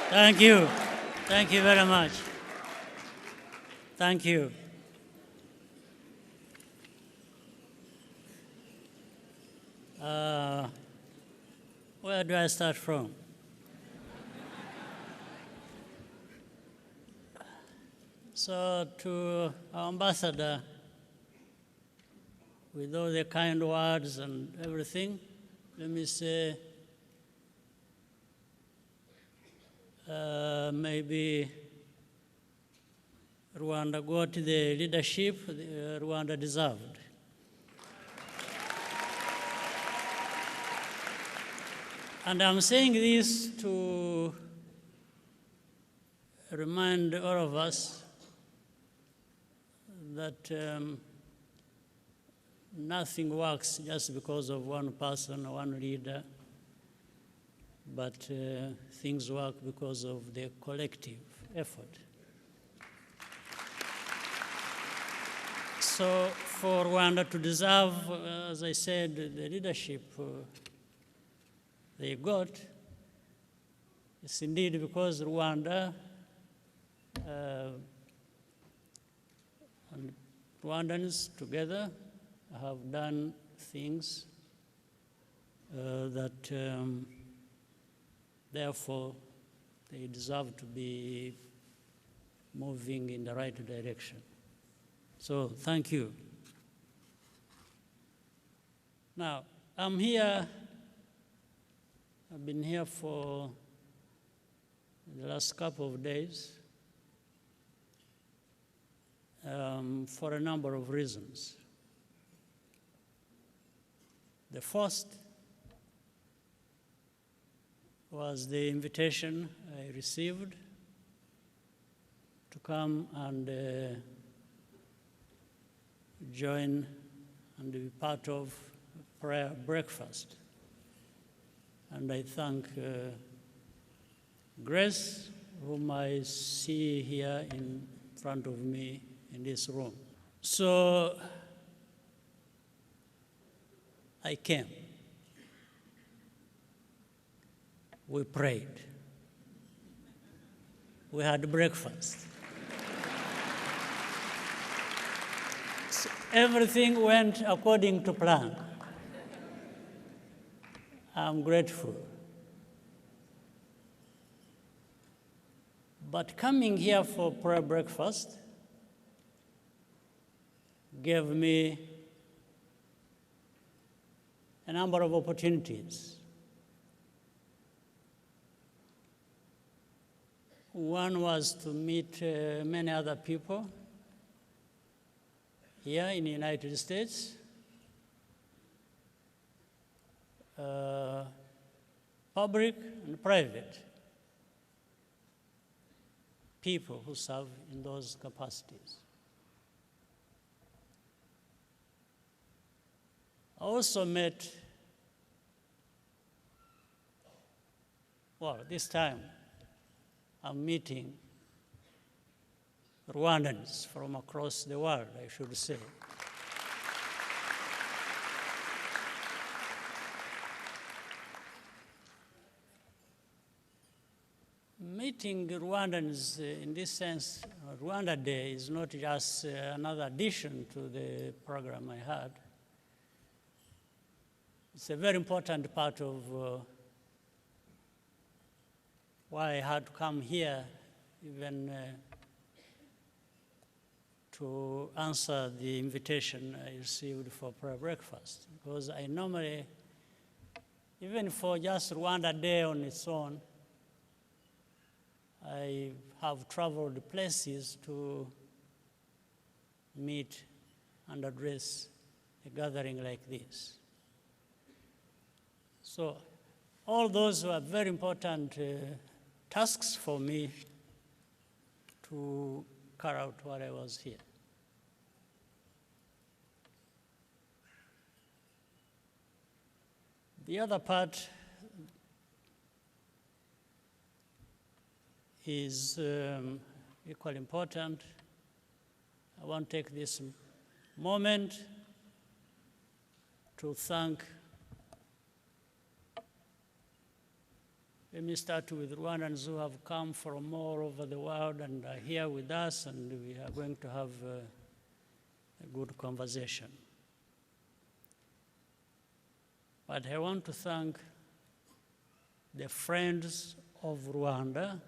Thank you. Thank you very much. Thank you. Where do I start from? So to our ambassador, with all the kind words and everything, let me say, maybe Rwanda got the leadership Rwanda deserved. And I'm saying this to remind all of us that nothing works just because of one person or one leader, but things work because of the collective effort. So for Rwanda to deserve, as I said, the leadership they got, it's indeed because Rwanda and Rwandans together have done things that therefore they deserve to be moving in the right direction. So thank you. Now, I'm here, I've been here for the last couple of days for a number of reasons. The first was the invitation I received to come and join and be part of prayer breakfast. And I thank Grace, whom I see here in front of me in this room. So I came. We prayed. We had breakfast. So everything went according to plan. I'm grateful. But coming here for prayer breakfast gave me a number of opportunities. One was to meet many other people here in the United States, public and private people who serve in those capacities. I also met, well, this time I'm meeting Rwandans from across the world, I should say. Meeting Rwandans in this sense, Rwanda Day is not just another addition to the program I had. It's a very important part of why I had to come here, even to answer the invitation I received for prayer breakfast. Because I normally, even for just Rwanda Day on its own, I have traveled places to meet and address a gathering like this. So all those were very important tasks for me to carry out while I was here. The other part is equally important. I want to take this moment to thank Let me start with Rwandans who have come from all over the world and are here with us, and we are going to have a good conversation. But I want to thank the friends of Rwanda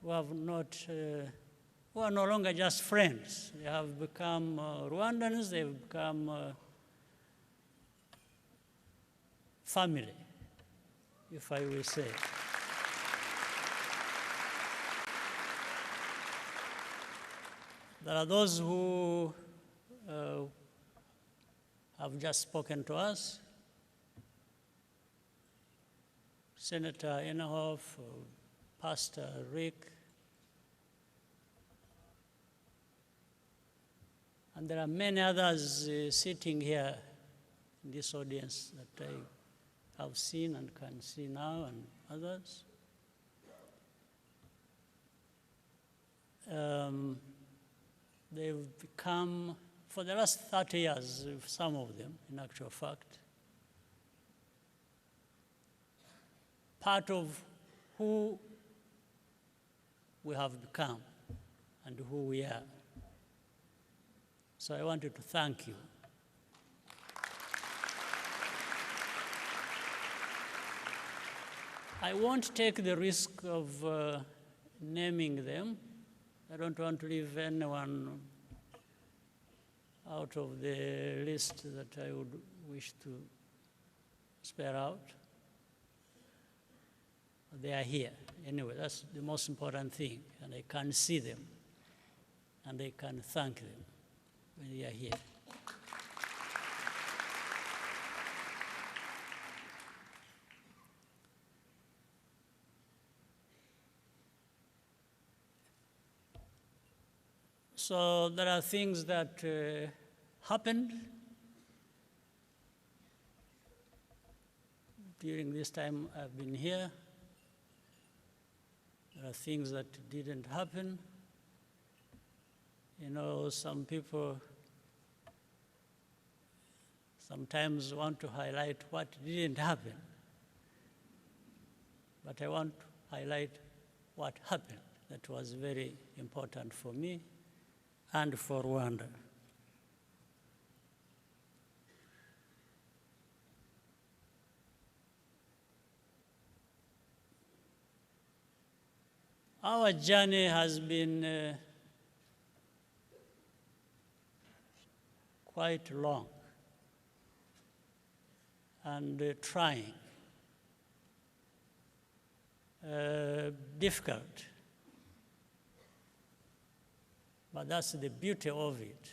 who have not, who are no longer just friends. They have become Rwandans, they've become family, if I will say. There are those who have just spoken to us. Senator Inhofe, Pastor Rick, and there are many others sitting here in this audience that I have seen and can see now, and others. They've become, for the last 30 years, some of them, in actual fact, part of who we have become and who we are. So I wanted to thank you. I won't take the risk of naming them. I don't want to leave anyone out of the list that I would wish to spare out. They are here. Anyway, that's the most important thing. And I can see them. And I can thank them when they are here. So there are things that happened during this time I've been here. There are things that didn't happen. You know, some people sometimes want to highlight what didn't happen. But I want to highlight what happened. That was very important for me and for Rwanda. Our journey has been quite long and trying, difficult. But that's the beauty of it,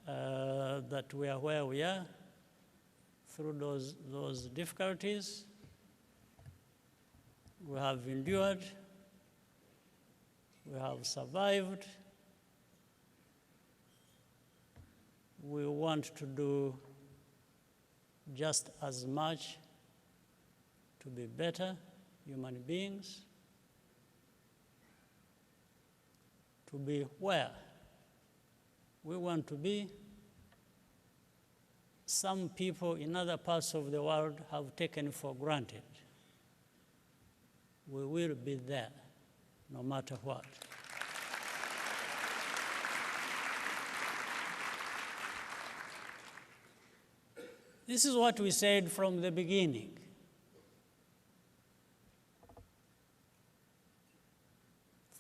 that we are where we are through those difficulties. We have endured, we have survived. We want to do just as much to be better human beings, to be where we want to be. Some people in other parts of the world have taken for granted. We will be there, no matter what. This is what we said from the beginning.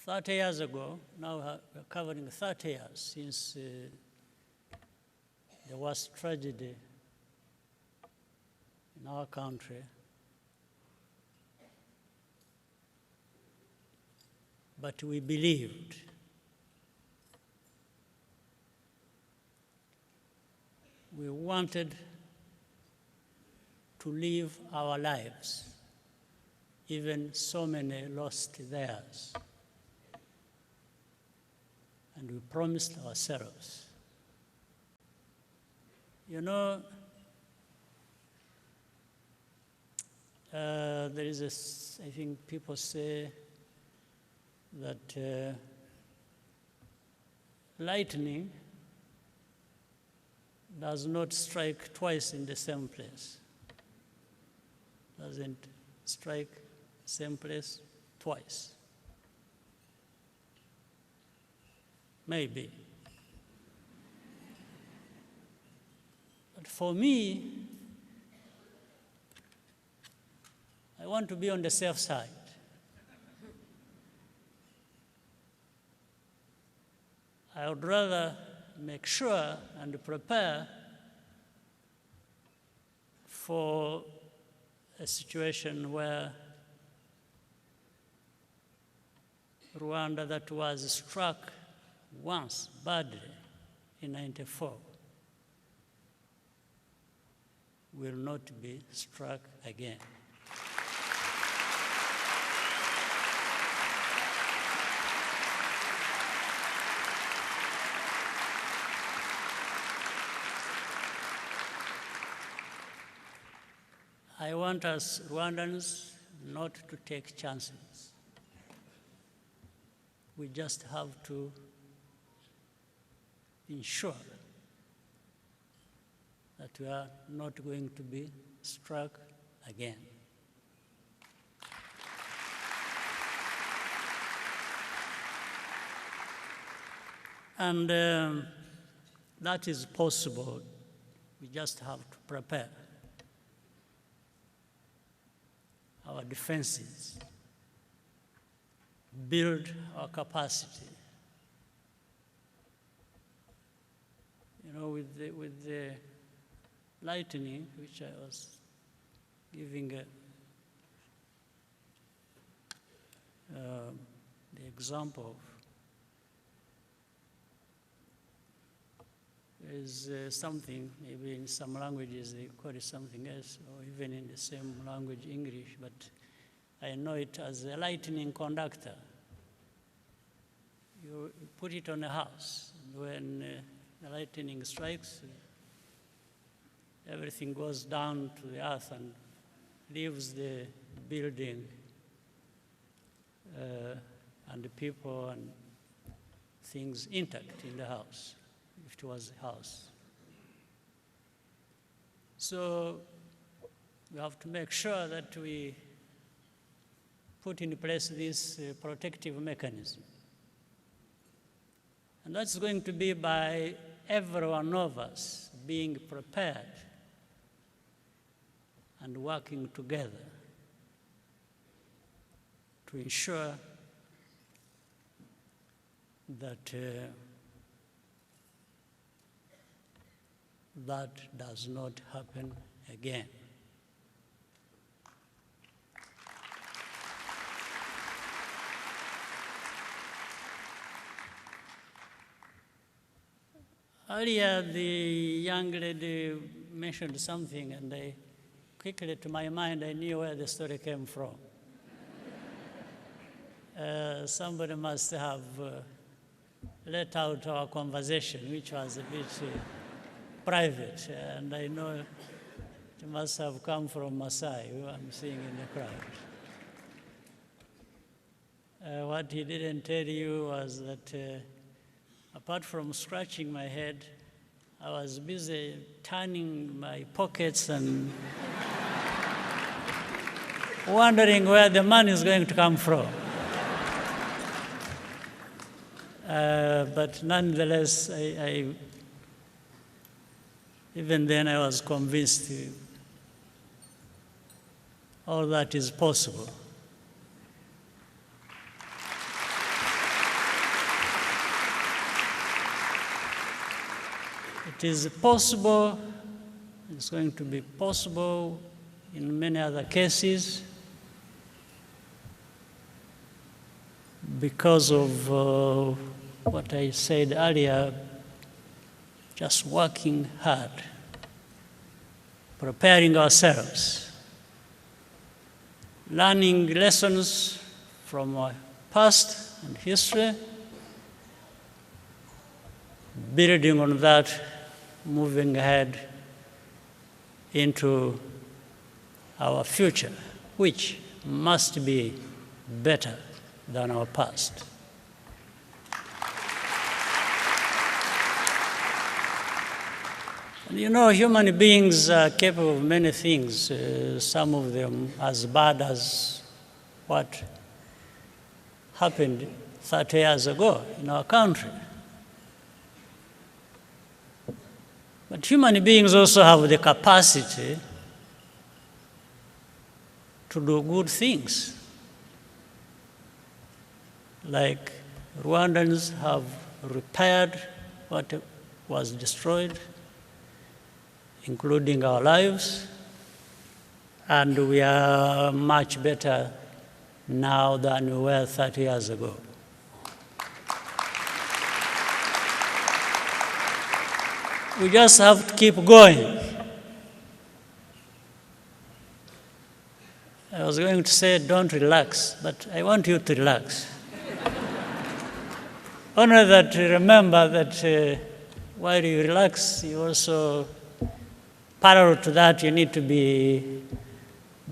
"30 years ago, now we're covering 30 years since the worst tragedy in our country. But we believed. We wanted to live our lives, even so many lost theirs. And we promised ourselves. You know, there is a, I think people say that lightning does not strike twice in the same place. doesn't strike same place twice. Maybe. But for me, I want to be on the safe side. I would rather make sure and prepare for a situation where Rwanda, that was struck once badly in '94, will not be struck again. I want us Rwandans not to take chances. We just have to ensure that we are not going to be struck again. And that is possible. We just have to prepare our defenses, build our capacity. You know, with the lightning, which I was giving the example of, is something, maybe in some languages they call it something else, or even in the same language, English, but I know it as a lightning conductor. You put it on a house, and when the lightning strikes, everything goes down to the earth and leaves the building and the people and things intact in the house, if it was a house. So we have to make sure that we put in place this protective mechanism. And that's going to be by every one of us being prepared and working together to ensure that that does not happen again. Earlier, the young lady mentioned something, and I quickly, to my mind, I knew where the story came from. Somebody must have let out our conversation, which was a bit private, and I know it must have come from Masai, who I'm seeing in the crowd. What he didn't tell you was that apart from scratching my head, I was busy turning my pockets and wondering where the money is going to come from. But nonetheless, even then I was convinced all that is possible. It is possible, it's going to be possible in many other cases because of what I said earlier, just working hard, preparing ourselves, learning lessons from our past and history, building on that, moving ahead into our future, which must be better than our past. And you know, human beings are capable of many things, some of them as bad as what happened 30 years ago in our country. But human beings also have the capacity to do good things. Like Rwandans have repaired what was destroyed, including our lives, and we are much better now than we were 30 years ago. We just have to keep going. I was going to say don't relax, but I want you to relax. Only that remember that while you relax, you also, parallel to that, you need to be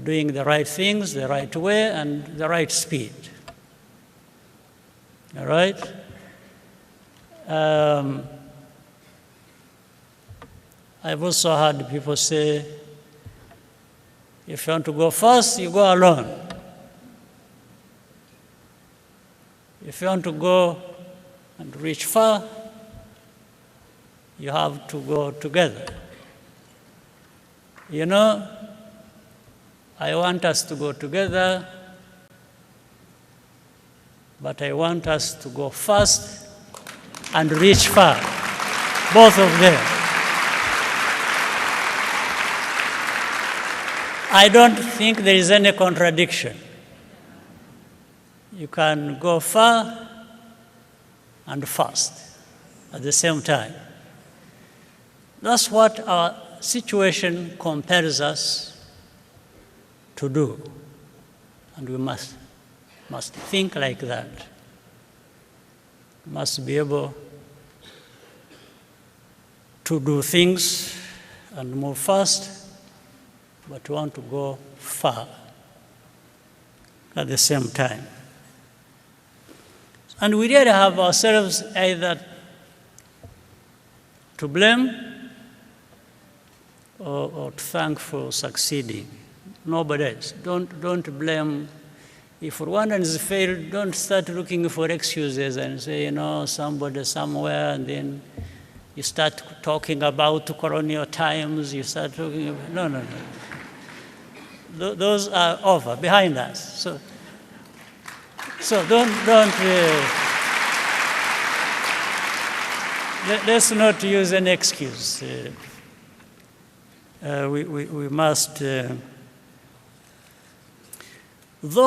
doing the right things, the right way, and the right speed. All right? I've also heard people say, if you want to go fast, you go alone. If you want to go and reach far, you have to go together. You know, I want us to go together, but I want us to go fast and reach far, both of them. I don't think there is any contradiction. You can go far and fast at the same time. That's what our situation compels us to do, and we must think like that. We must be able to do things and move fast, but we want to go far at the same time. And we really have ourselves either to blame or to thank for succeeding. Nobody else. Don't blame. If Rwandans fail, don't start looking for excuses and say, you know, somebody somewhere, and then you start talking about colonial times, you start talking about, no. Those are over, behind us. So don't let's not use an excuse. We must, though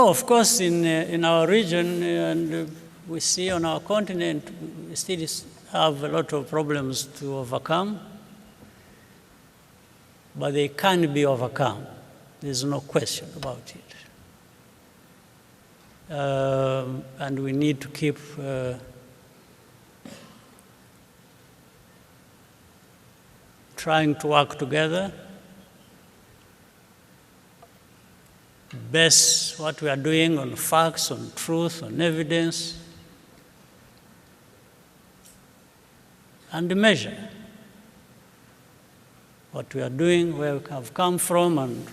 of course in our region and we see on our continent, we still have a lot of problems to overcome, but they can be overcome. There's no question about it. And we need to keep trying to work together, base what we are doing on facts, on truth, on evidence, and measure what we are doing, where we have come from, and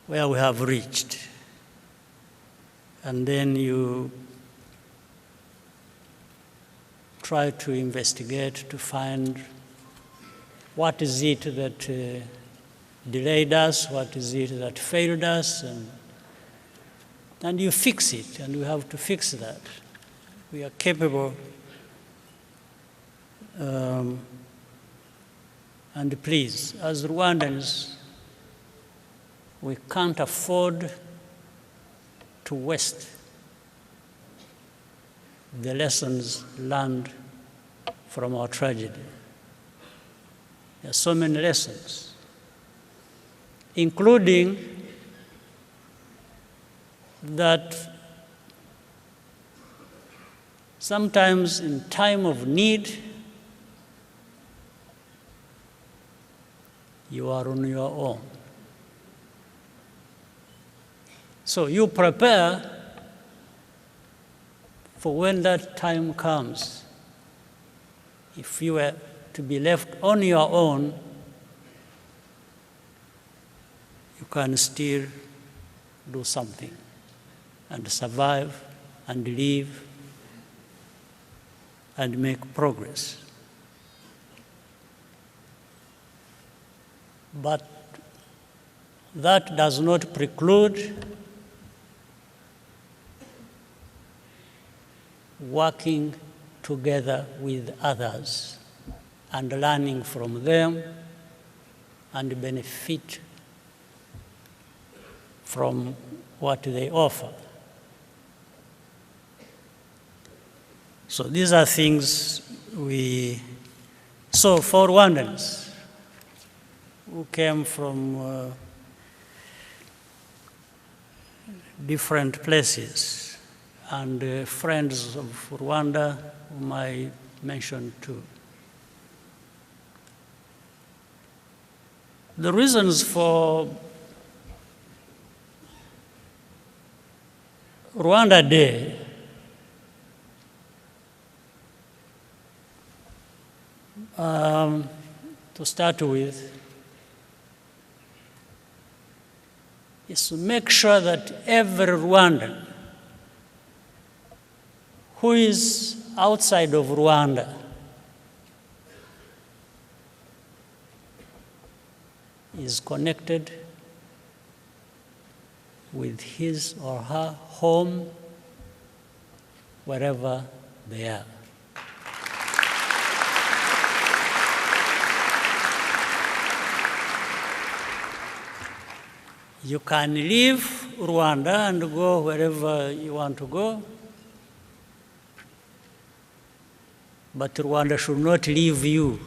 where we have reached. And then you try to investigate to find what is it that delayed us, what is it that failed us, and you fix it, and we have to fix that. We are capable, and please, as Rwandans, we can't afford to waste the lessons learned from our tragedy. There are so many lessons, including that sometimes in time of need, you are on your own. So you prepare for when that time comes. If you were to be left on your own, you can still do something and survive and live and make progress. But that does not preclude working together with others and learning from them and benefit from what they offer. So these are things so for Rwandans who came from different places and friends of Rwanda whom I mentioned too. The reasons for Rwanda Day to start with is to make sure that every Rwandan who is outside of Rwanda is connected with his or her home wherever they are. You can leave Rwanda and go wherever you want to go, but Rwanda should not leave you.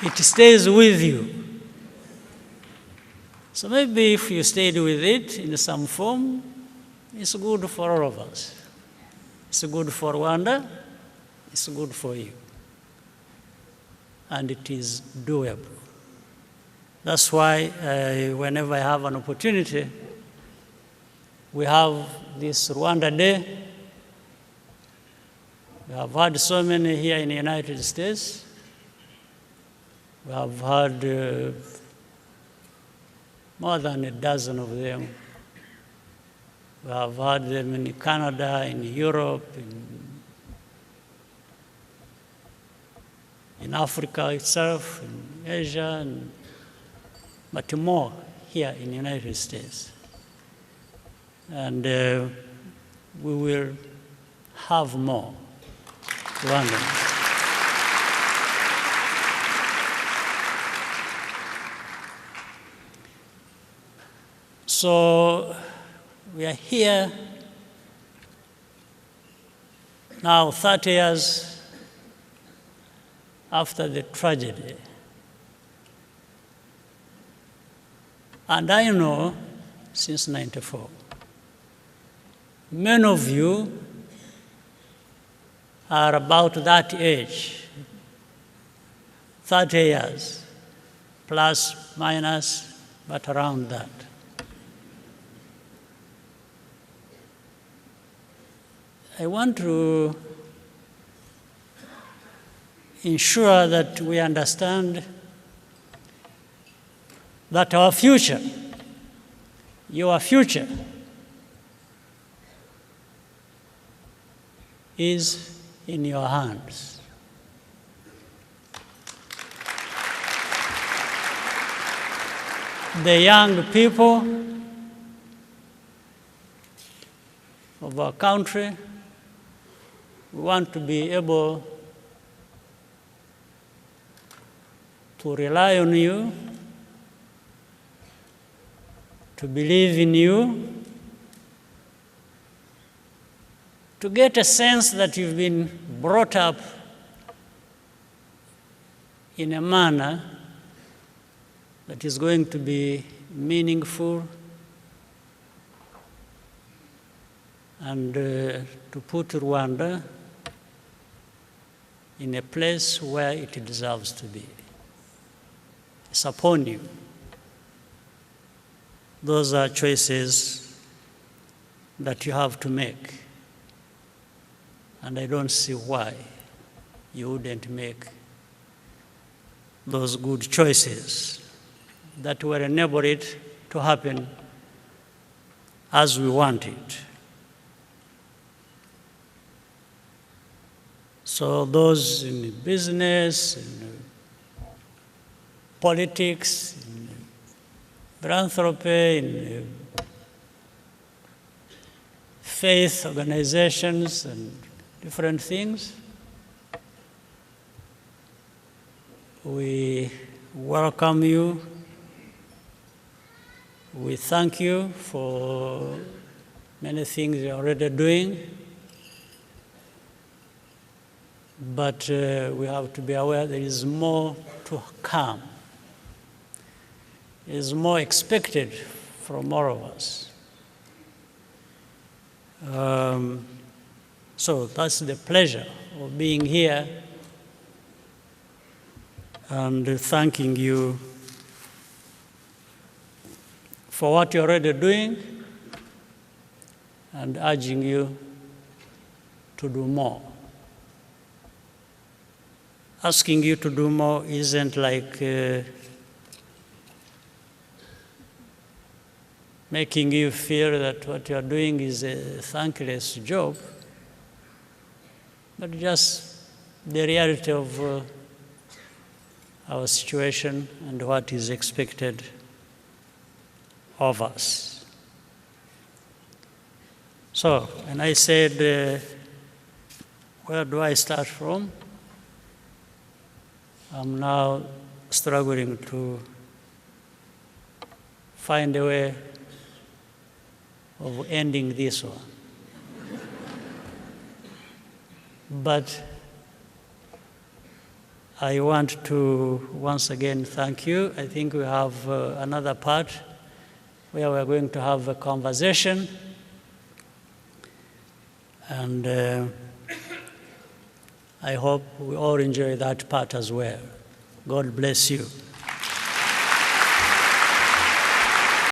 It stays with you. So maybe if you stayed with it in some form, it's good for all of us. It's good for Rwanda, it's good for you. And it is doable. That's why whenever I have an opportunity, we have this Rwanda Day. We have had so many here in the United States. We have had more than a dozen of them. We have had them in Canada, in Europe, in Africa itself, in Asia, but more here in the United States. And we will have more Rwandans. So we are here now 30 years after the tragedy. And I know since '94, many of you are about that age, 30 years, plus, minus, but around that. I want to ensure that we understand that our future, your future, is in your hands. The young people of our country, we want to be able to rely on you, to believe in you, to get a sense that you've been brought up in a manner that is going to be meaningful and to put Rwanda in a place where it deserves to be. It's upon you. Those are choices that you have to make. And I don't see why you wouldn't make those good choices that will enable it to happen as we want it. So those in business, in politics, in philanthropy, in faith organizations and different things, we welcome you. We thank you for many things you're already doing. But we have to be aware there is more to come. There is more expected from all of us. So that's the pleasure of being here and thanking you for what you're already doing and urging you to do more. Asking you to do more isn't like making you feel that what you're doing is a thankless job, but just the reality of our situation and what is expected of us. So, and I said, where do I start from? I'm now struggling to find a way of ending this one. But I want to once again thank you. I think we have another part where we're going to have a conversation. And I hope we all enjoy that part as well. God bless you.